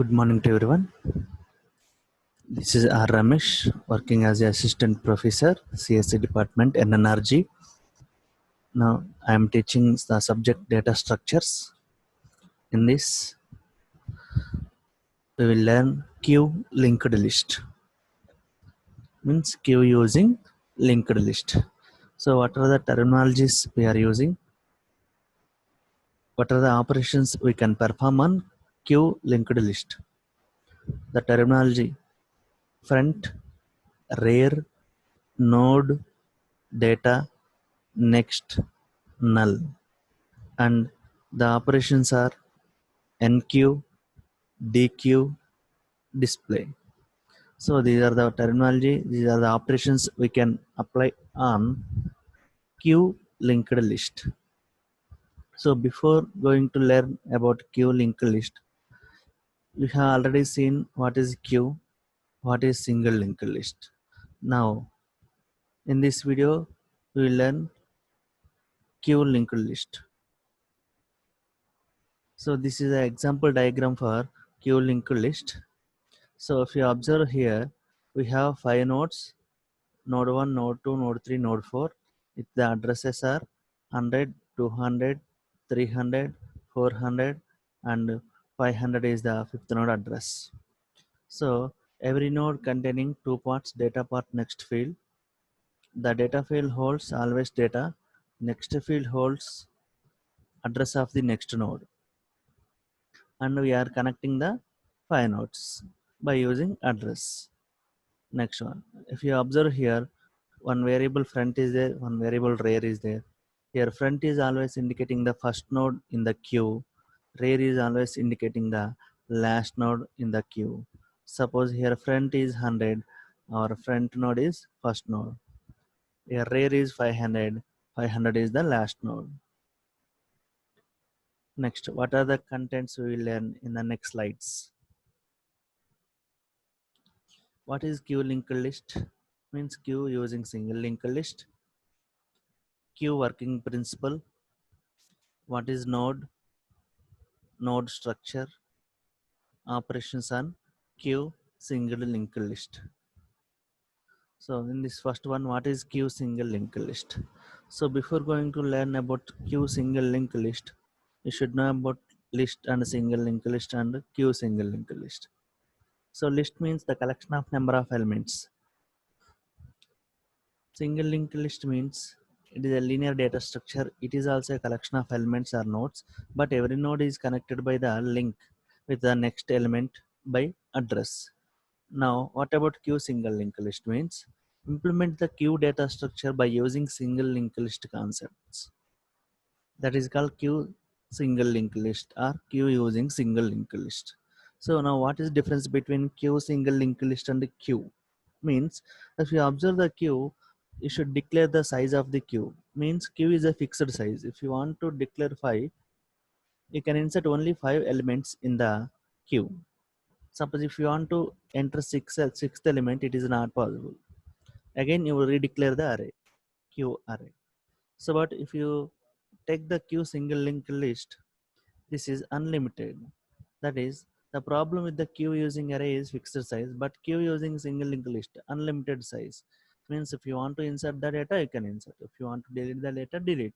Good morning to everyone. This is R. Ramesh, working as an assistant professor, CSC department, NNRG. Now I am teaching the subject data structures. In this, we will learn queue linked list. Means queue using linked list. So what are the terminologies we are using? What are the operations we can perform on queue linked list? The terminology: front, rear, node, data, next, null, and the operations are enqueue, dequeue, display. So these are the terminology, these are the operations we can apply on queue linked list. So before going to learn about queue linked list, we have already seen what is queue, what is single linked list. Now in this video we will learn queue linked list. So this is an example diagram for queue linked list. So if you observe here, we have 5 nodes: node 1, node 2, node 3, node 4. If the addresses are 100, 200, 300, 400, and 500 is the fifth node address. So every node containing two parts: data part, next field. The data field holds always data, next field holds address of the next node, and we are connecting the 5 nodes by using address. Next one, if you observe here, one variable front is there, one variable rear is there. Here front is always indicating the first node in the queue, rear is always indicating the last node in the queue. Suppose here front is 100, our front node is first node. Here rear is 500, 500 is the last node. Next, what are the contents we will learn in the next slides? What is queue linked list? Means queue using single linked list. Queue working principle. What is node? Node structure. Operations on queue single linked list. So in this first one, what is queue single linked list? So before going to learn about queue single linked list, you should know about list and single linked list and queue single linked list. So list means the collection of number of elements. Single linked list means it is a linear data structure. It is also a collection of elements or nodes, but every node is connected by the link with the next element by address. Now, what about queue single linked list means? Implement the queue data structure by using single linked list concepts. That is called queue single linked list or queue using single linked list. So now what is difference between queue single linked list and queue? Means if you observe the queue, you should declare the size of the queue. Means queue is a fixed size. If you want to declare 5, you can insert only 5 elements in the queue. Suppose if you want to enter sixth element, it is not possible. Again, you will redeclare the array, queue array. So but if you take the queue single linked list, this is unlimited. That is, the problem with the queue using array is fixed size, but queue using single linked list, unlimited size. Means if you want to insert the data, you can insert. If you want to delete the data, delete.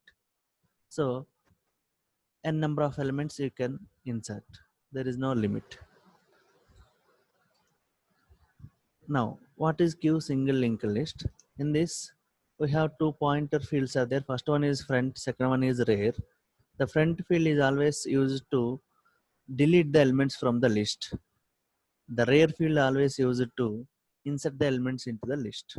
So n number of elements you can insert. There is no limit. Now, what is queue single linked list? In this, we have two pointer fields are there. First one is front, second one is rear. The front field is always used to delete the elements from the list. The rear field always used to insert the elements into the list.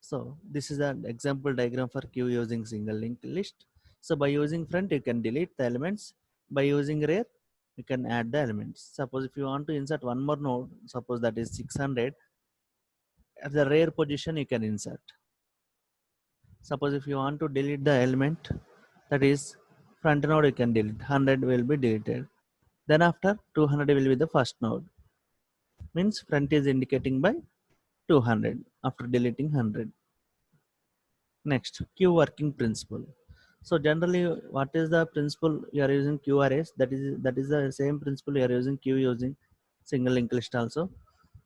So this is an example diagram for queue using single linked list. So by using front, you can delete the elements. By using rear, you can add the elements. Suppose if you want to insert one more node, suppose that is 600, at the rear position you can insert. Suppose if you want to delete the element, that is front node, you can delete. 100 will be deleted. Then after 200 will be the first node. Means front is indicating by 200 after deleting 100. Next, queue working principle. So generally, what is the principle you are using queue arrays? That is the same principle you are using queue using single linked list also.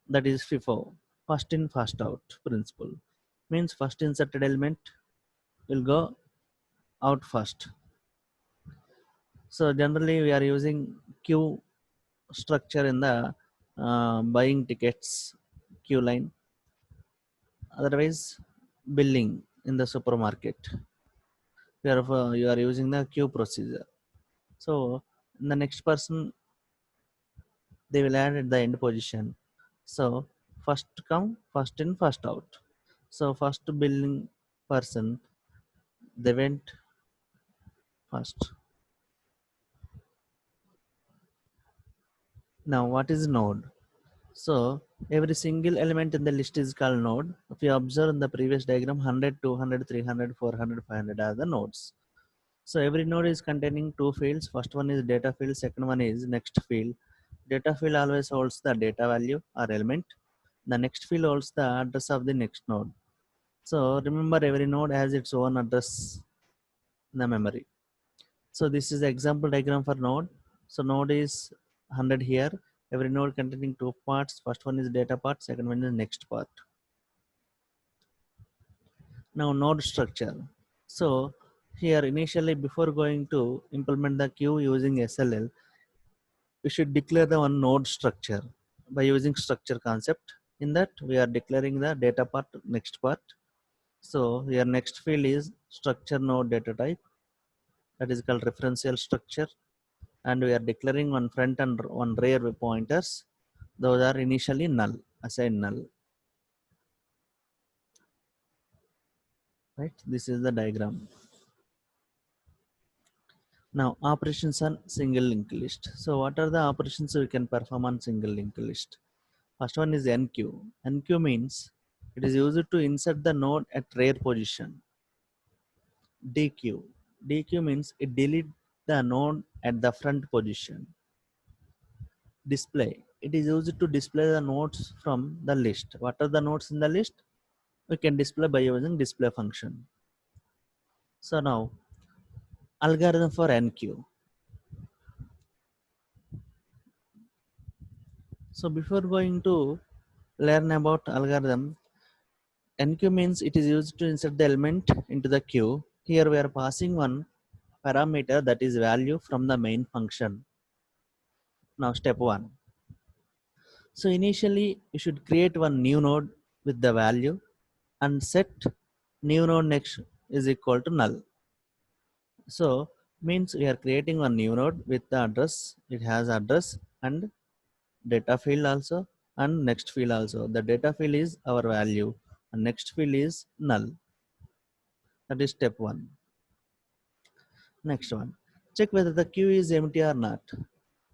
That is FIFO, first in first out principle. Means first inserted element will go out first. So generally, we are using queue structure in the buying tickets queue line. Otherwise, billing in the supermarket. You are using the queue procedure. So the next person they will add at the end position. So first come, first in, first out. So first billing person they went first. Now what is node? So every single element in the list is called node. If you observe in the previous diagram, 100, 200, 300, 400, 500 are the nodes. So every node is containing two fields. First one is data field, second one is next field. Data field always holds the data value or element. The next field holds the address of the next node. So remember every node has its own address in the memory. So this is the example diagram for node. So node is 100 here. Every node containing two parts. First one is data part, second one is next part. Now node structure. So here initially before going to implement the queue using SLL, we should declare the one node structure by using structure concept. In that we are declaring the data part, next part. So here next field is structure node data type, that is called referential structure, and we are declaring one front and one rear pointers. Those are initially null, assigned null. Right? This is the diagram. Now operations on single linked list. So what are the operations we can perform on single linked list? First one is enqueue. Enqueue means it is used to insert the node at rear position. Dequeue. Dequeue means it deletes the node at the front position. Display. It is used to display the nodes from the list. What are the nodes in the list? We can display by using display function. So now algorithm for enqueue. So before going to learn about algorithm, enqueue means it is used to insert the element into the queue. Here we are passing one parameter, that is value, from the main function. Now step 1. So initially you should create one new node with the value and set new node next is equal to null. So means we are creating one new node with the address. It has address and data field also and next field also. The data field is our value and next field is null. That is step 1. Next one, check whether the queue is empty or not.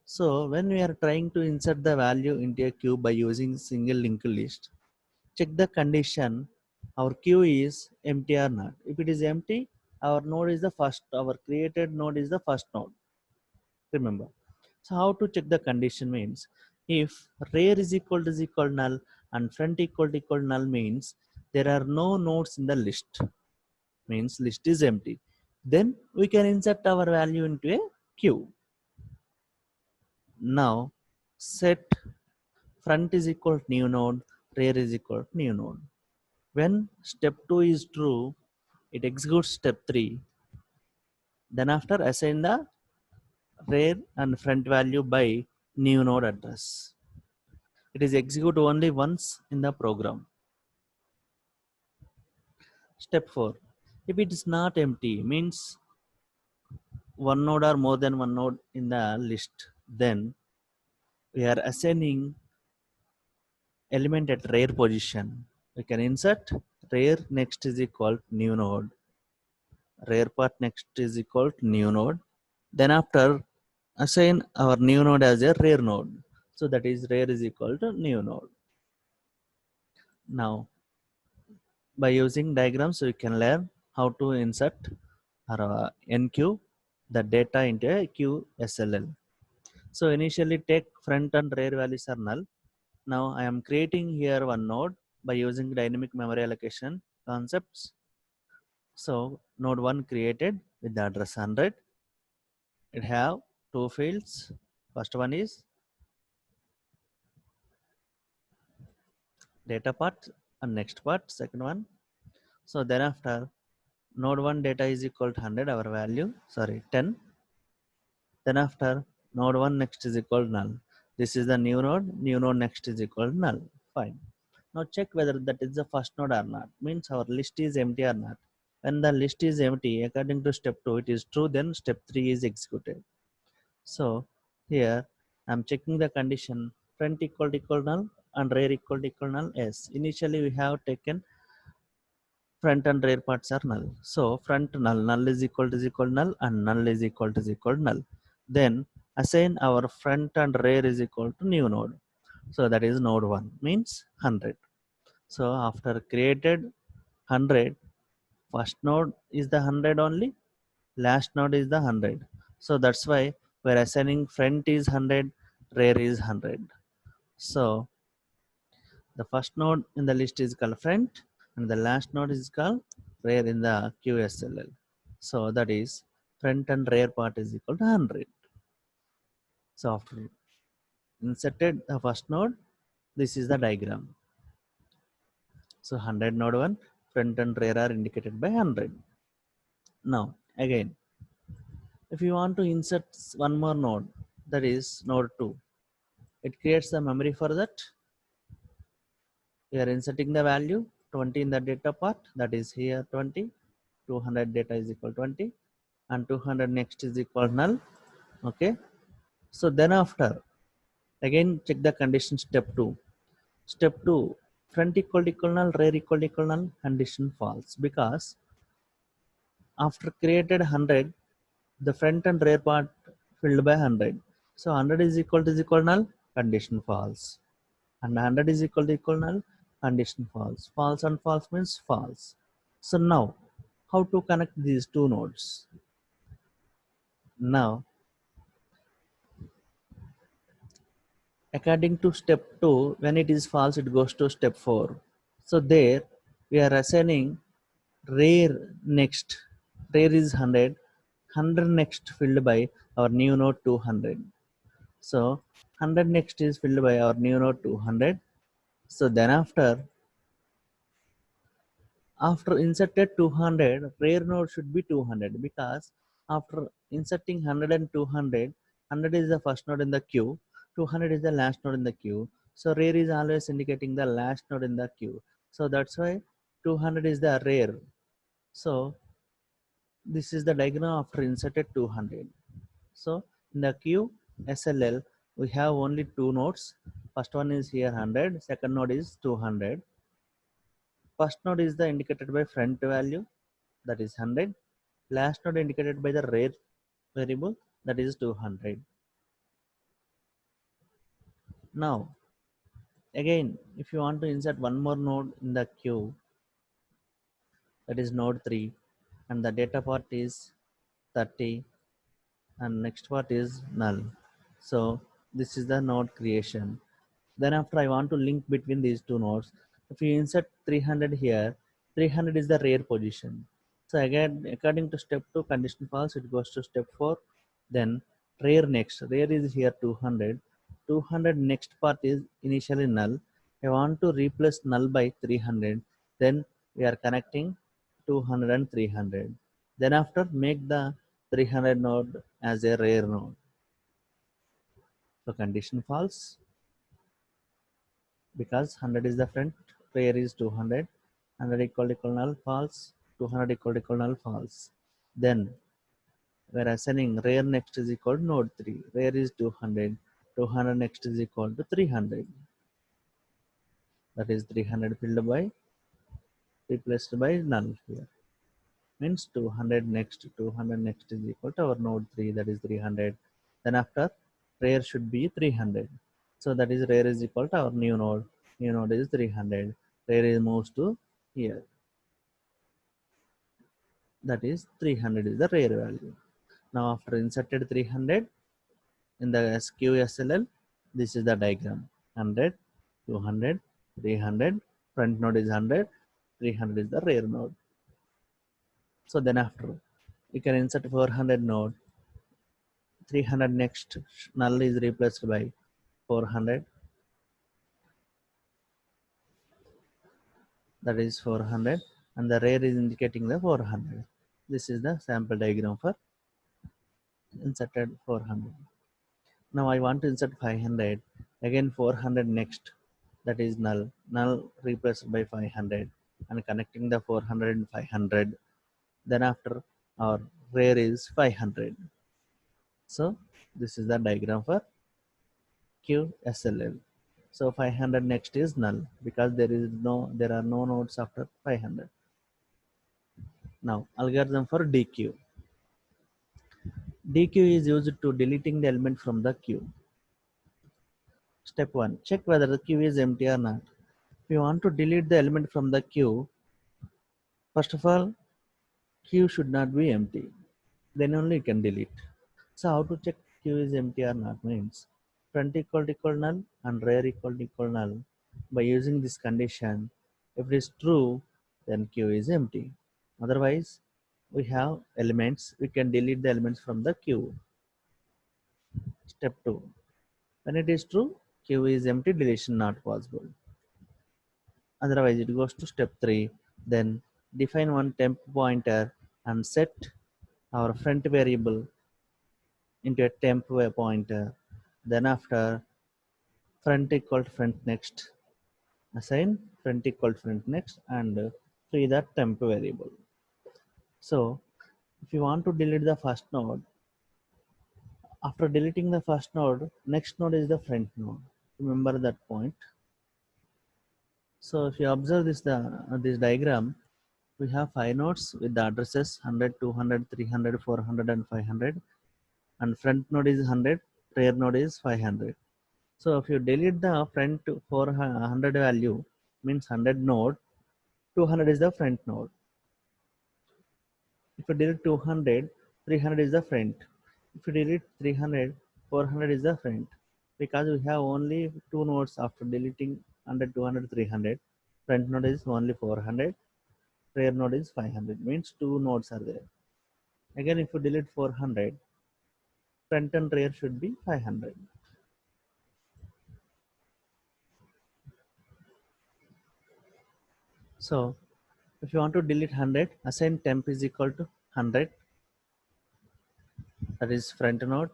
So when we are trying to insert the value into a queue by using single linked list, check the condition our queue is empty or not. If it is empty, our node is the first, our created node is the first node. Remember. So how to check the condition means if rear is equal null and front equal null means there are no nodes in the list, means list is empty. Then we can insert our value into a queue. Now set front is equal to new node, rear is equal to new node. When step 2 is true, it executes step 3. Then after assign the rear and front value by new node address. It is executed only once in the program. Step 4. If it is not empty, means one node or more than one node in the list, then we are assigning element at rear position. We can insert rear next is equal to new node. Rear part next is equal to new node. Then after assign our new node as a rear node. So that is rear is equal to new node. Now by using diagrams we can learn how to insert or enqueue the data into a queue SLL. So initially take front and rear values are null. Now I am creating here one node by using dynamic memory allocation concepts. So node 1 created with the address 100. It have two fields. First one is data part and next part, second one. So thereafter, node 1 data is equal to 100, our value, sorry, 10. Then after, node 1 next is equal to null. This is the new node next is equal to null. Fine. Now check whether that is the first node or not. Means our list is empty or not. When the list is empty, according to step 2, it is true, then step 3 is executed. So here I'm checking the condition front equal null and rear equal null. Yes, initially we have taken front and rear parts are null. So front null, null is equal to null, and null is equal to null. Then assign our front and rear is equal to new node. So that is node 1 means 100. So after created 100, first node is the 100 only, last node is the 100. So that's why we're assigning front is 100, rear is 100. So the first node in the list is called front and the last node is called rear in the QSLL. So that is front and rear part is equal to 100. So after inserted the first node, this is the diagram. So 100 node 1, front and rear are indicated by 100. Now again, if you want to insert one more node, that is node 2, it creates the memory for that. We are inserting the value 20 in the data part, that is here 20, 200 data is equal to 20, and 200 next is equal to null. Okay, so then after again check the condition step 2. Step 2, front equal null, rear equal null, condition false, because after created 100, the front and rear part filled by 100. So 100 is equal null, condition false. And 100 is equal null, condition false. False and false means false. So now, how to connect these two nodes? Now, according to step 2, when it is false, it goes to step 4. So there, we are assigning rear next. Rear is 100, 100 next filled by our new node 200. So 100 next is filled by our new node 200. So then after inserted 200, rear node should be 200, because after inserting 100 and 200, 100 is the first node in the queue, 200 is the last node in the queue. So rear is always indicating the last node in the queue. So that's why 200 is the rear. So this is the diagram after inserted 200. So in the queue SLL, we have only two nodes. First one is here 100, second node is 200. First node is the indicated by front value, that is 100. Last node indicated by the rear variable, that is 200. Now again, if you want to insert one more node in the queue, that is node 3, and the data part is 30 and next part is null. So this is the node creation. Then after I want to link between these two nodes, if you insert 300 here, 300 is the rear position. So again, according to step 2, condition false, it goes to step 4. Then rear next, rear is here 200. 200 next part is initially null. I want to replace null by 300. Then we are connecting 200 and 300. Then after make the 300 node as a rear node. So condition false, because 100 is the front, rear is 200, 100 equal null, false, 200 equal null, false. Then we're assigning rear next is equal to node 3, rear is 200, 200 next is equal to 300. That is 300 filled by, replaced by null here. Means 200 next, 200 next is equal to our node 3, that is 300. Then after rear should be 300. So that is rear is equal to our new node is 300. Rear is moves to here. That is 300 is the rear value. Now after inserted 300 in the SQSLL, this is the diagram. 100, 200, 300, front node is 100, 300 is the rear node. So then after, you can insert 400 node, 300 next, null is replaced by 400, that is 400, and the rare is indicating the 400. This is the sample diagram for inserted 400. Now I want to insert 500, again 400 next, that is null, null replaced by 500, and connecting the 400 and 500. Then after, our rare is 500. So this is the diagram for QSLL. So 500 next is null because there are no nodes after 500. Now algorithm for DQ. DQ is used to deleting the element from the queue. Step 1. Check whether the queue is empty or not. If you want to delete the element from the queue, first of all, queue should not be empty. Then only you can delete. So how to check queue is empty or not means front equal null and rear equal null. By using this condition, if it is true, then queue is empty. Otherwise, we have elements, we can delete the elements from the queue. Step 2. When it is true, queue is empty, deletion not possible. Otherwise, it goes to step 3. Then define one temp pointer and set our front variable into a temp pointer. Then after front equal to front next, assign front equal to front next and free the temp variable. So if you want to delete the first node, after deleting the first node, next node is the front node. Remember that point. So if you observe this diagram, we have 5 nodes with the addresses 100, 200, 300, 400 and 500, and front node is 100, rear node is 500. So if you delete the front 400 value, means 100 node, 200 is the front node. If you delete 200, 300 is the front. If you delete 300, 400 is the front. Because we have only 2 nodes after deleting 100, 200, 300. Front node is only 400, rear node is 500. Means 2 nodes are there. Again, if you delete 400, front and rear should be 500. So if you want to delete 100, assign temp is equal to 100, that is front node.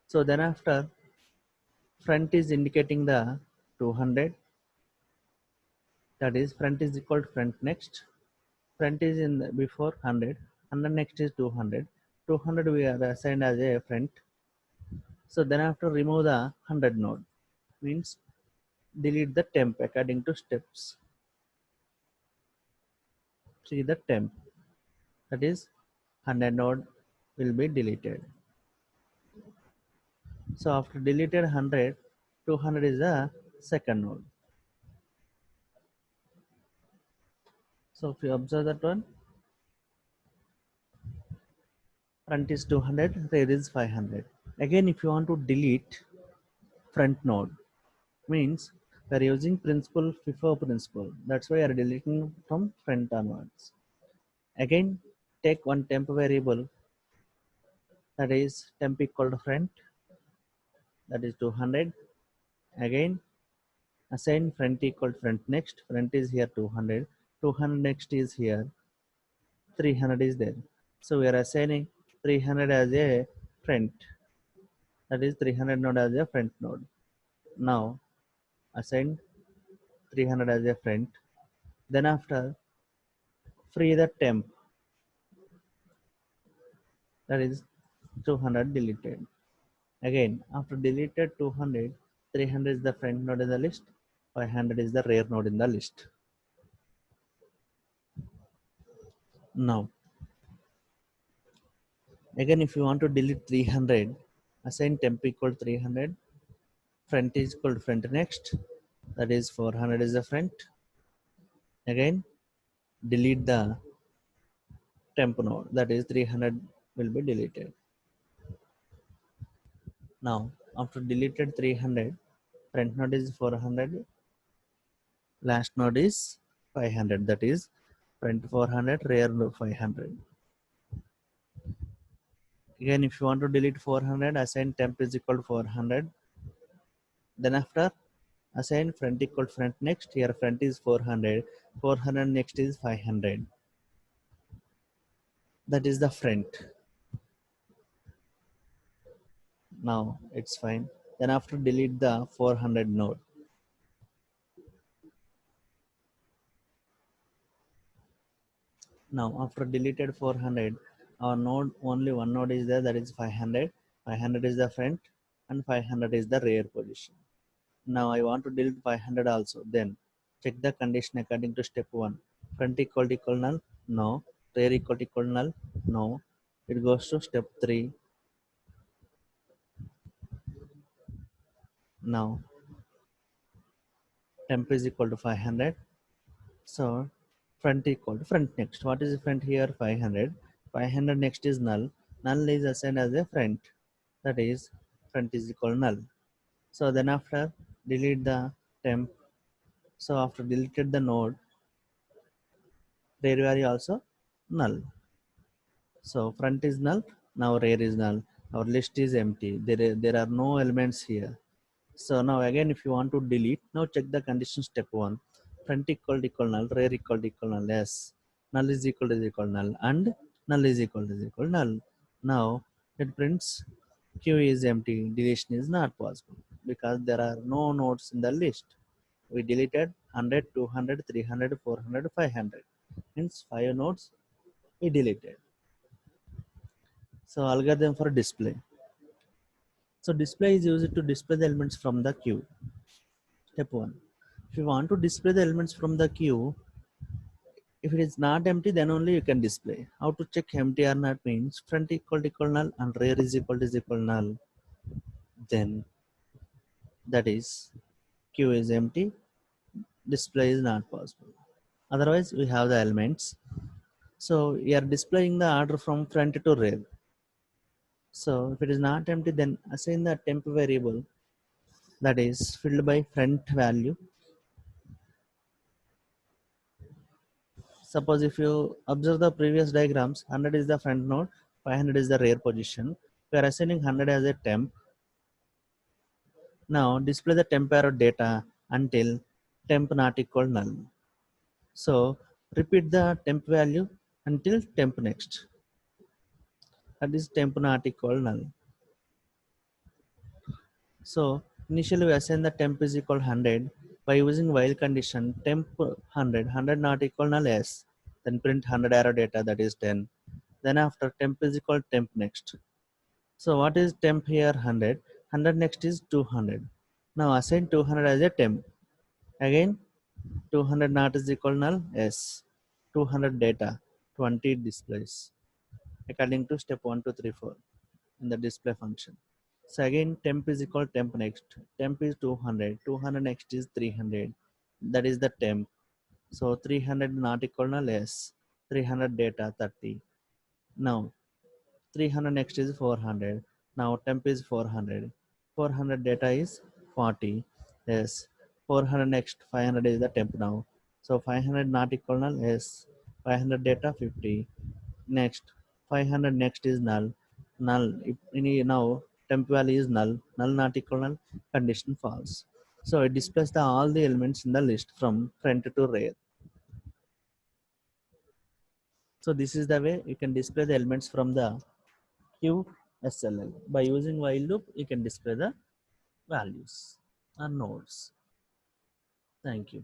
So then after, front is indicating the 200, that is front is equal to front next. Front is in the before 100, 100 next is 200. 200 we are assigned as a front. So then after remove the 100 node, means delete the temp according to steps. See the temp, that is 100 node will be deleted. So after deleted 100, 200 is the second node. So if you observe that one, front is 200, rear is 500. Again, if you want to delete front node, means we are using principal FIFO principle. That's why we are deleting from front onwards. Again, take one temp variable, that is temp equal to front, that is 200. Again, assign front equal to front next. Front is here 200. 200 next is here. 300 is there. So we are assigning 300 as a front. That is 300 node as a front node. Now assign 300 as a front. Then after free the temp, that is 200 deleted. Again, after deleted 200, 300 is the front node in the list, 500 is the rear node in the list. Now, again, if you want to delete 300, assign temp equal to 300, front is equal to front next, that is 400 is the front. Again, delete the temp node, that is 300 will be deleted. Now, after deleted 300, front node is 400, last node is 500, that is front 400, rear 500. Again, if you want to delete 400, assign temp is equal to 400. Then after assign front equal to front next. Here front is 400. 400 next is 500. That is the front. Now it's fine. Then after delete the 400 node. Now after deleted 400, our node only one node is there, that is 500. 500 is the front and 500 is the rear position. Now I want to delete 500 also. Then check the condition according to step 1. Front equal null? No. Rear equal null? No. It goes to step 3. Now temp is equal to 500. So front equal to front next. What is the front here? 500. 500 next is null. Null is assigned as a front. That is front is equal to null. So then after delete the temp. So after deleted the node, rear value also null. So front is null. Now rear is null. Our list is empty. There are no elements here. So now again, if you want to delete, now check the condition step 1. Front equal null, rear equal null, yes. Null is equal null, and null is equal null. Now it prints queue is empty, deletion is not possible because there are no nodes in the list. We deleted 100, 200, 300, 400, 500. Means 5 nodes we deleted. So algorithm for display. So display is used to display the elements from the queue. Step 1. If you want to display the elements from the queue, if it is not empty, then only you can display. How to check empty or not means front equal null and rear is equal null. Then that is queue is empty, display is not possible. Otherwise, we have the elements. So we are displaying the order from front to rear. So if it is not empty, then assign the temp variable that is filled by front value. Suppose if you observe the previous diagrams, 100 is the front node, 500 is the rear position. We are assigning 100 as a temp. Now display the temp arrow data until temp not equal null. So repeat the temp value until temp next. That is temp not equal null. So initially we assign the temp is equal 100 by using while condition temp 100 not equal null s. Then print 100 arrow data, that is 10. Then after temp is equal temp next. So what is temp here? 100. 100 next is 200. Now assign 200 as a temp. Again 200 not is equal null s. 200 data 20 displays according to step 1, 2, 3, 4 in the display function. So again temp is equal temp next. Temp is 200. 200 next is 300. That is the temp. So 300 not equal null s. 300 data 30. Now 300 next is 400. Now temp is 400. 400 data is 40. Yes. 400 next 500 is the temp now. So 500 not equal null. Yes. 500 data 50. Next 500 next is null. Null. Now temp value is null. Null not equal null. Condition false. So it displays all the elements in the list from front to rear. So this is the way you can display the elements from the QSLL. By using while loop, you can display the values or nodes. Thank you.